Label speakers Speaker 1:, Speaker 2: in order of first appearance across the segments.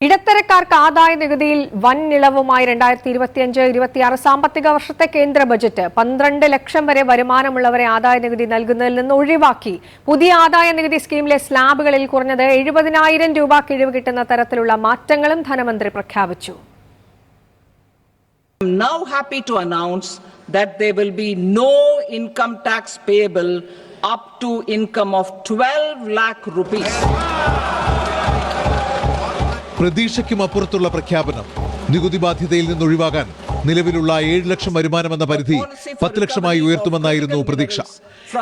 Speaker 1: ഇടത്തരക്കാർക്ക് ആദായ നികുതിയിൽ വൻ ഇളവുമായി 2025-26 സാമ്പത്തിക വർഷത്തെ കേന്ദ്ര ബജറ്റ് 12 ലക്ഷം വരെ വരുമാനമുള്ളവരെ ആദായ നികുതി നൽകുന്നതിൽ നിന്ന് ഒഴിവാക്കി. പുതിയ ആദായ നികുതി സ്കീമിലെ സ്ലാബുകളിൽ കുറഞ്ഞത് 70,000 രൂപ കിഴിവ് കിട്ടുന്ന തരത്തിലുള്ള മാറ്റങ്ങളും ധനമന്ത്രി പ്രഖ്യാപിച്ചു.
Speaker 2: I am now happy to announce that there will be no income tax payable up to income of 12 lakh rupees.
Speaker 3: പ്രതീക്ഷയ്ക്കും അപ്പുറത്തുള്ള പ്രഖ്യാപനം. നികുതി ബാധ്യതയിൽ നിന്ന് ഒഴിവാകാൻ നിലവിലുള്ള 7 ലക്ഷം വരുമാനമെന്ന പരിധി 10 ലക്ഷമായി ഉയർത്തുമെന്നായിരുന്നു പ്രതീക്ഷ.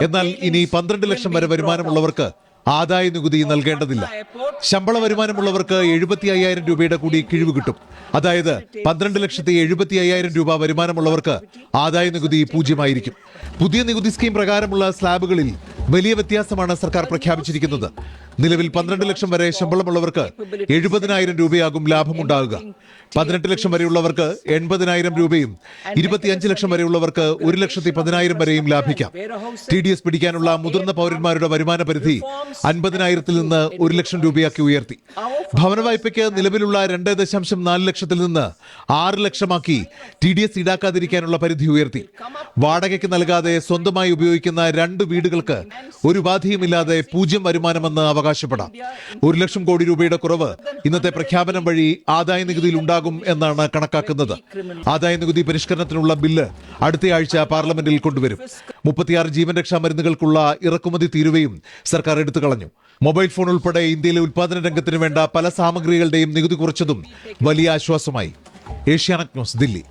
Speaker 3: എന്നാൽ ഇനി 12 ലക്ഷം വരെ വരുമാനമുള്ളവർക്ക് ആദായ നികുതി നൽകേണ്ടതില്ല. ശമ്പള വരുമാനമുള്ളവർക്ക് 75,000 രൂപയുടെ കൂടി കിഴിവ് കിട്ടും. അതായത് 12,70,500 രൂപ വരുമാനമുള്ളവർക്ക് ആദായ നികുതി 0 പുതിയ നികുതി സ്കീം പ്രകാരമുള്ള സ്ലാബുകളിൽ വലിയ വ്യത്യാസമാണ് സർക്കാർ പ്രഖ്യാപിച്ചിരിക്കുന്നത്. നിലവിൽ 12 ലക്ഷം വരെ ശമ്പളമുള്ളവർക്ക് 70,000 രൂപയാകും ലാഭമുണ്ടാകുക. 18 ലക്ഷം വരെയുള്ളവർക്ക് 80,000 രൂപയും 25 ലക്ഷം വരെയുള്ളവർക്ക് 1,10,000 വരെയും ലാഭിക്കാം. TDS പിടിക്കാനുള്ള മുതിർന്ന പൗരന്മാരുടെ വരുമാന പരിധി 50,000 നിന്ന് 1 ലക്ഷം രൂപയാക്കി ഉയർത്തി. ഭവന വായ്പയ്ക്ക് നിലവിലുള്ള 2.4 ലക്ഷത്തിൽ നിന്ന് 6 ലക്ഷമാക്കി TDS ഈടാക്കാതിരിക്കാനുള്ള പരിധി ഉയർത്തി. വാടകയ്ക്ക് നൽകാതെ സ്വന്തമായി ഉപയോഗിക്കുന്ന 2 വീടുകൾക്ക് ഒരു ബാധ്യതയുമില്ലാതെ 0 വരുമാനമെന്ന് അവകാശപ്പെടാം. 1 ലക്ഷം കോടി രൂപയുടെ കുറവ് ഇന്നത്തെ പ്രഖ്യാപനം വഴി ആദായ നികുതിയിൽ ഉണ്ടാകും എന്നാണ് കണക്കാക്കുന്നത്. ആദായ നികുതി പരിഷ്കരണത്തിനുള്ള ബില്ല് അടുത്തയാഴ്ച പാർലമെന്റിൽ കൊണ്ടുവരും. 36 ജീവൻ രക്ഷാ മരുന്നുകൾക്കുള്ള ഇറക്കുമതി തീരുവയും സർക്കാർ എടുത്തു കളഞ്ഞു. മൊബൈൽ ഫോൺ ഉൾപ്പെടെ ഇന്ത്യയിലെ ഉൽപാദന രംഗത്തിന് വേണ്ട പല സാമഗ്രികളുടെയും നികുതി കുറച്ചതും വലിയ ആശ്വാസമായി. ഏഷ്യാനെറ്റ് ന്യൂസ്, ദില്ലി.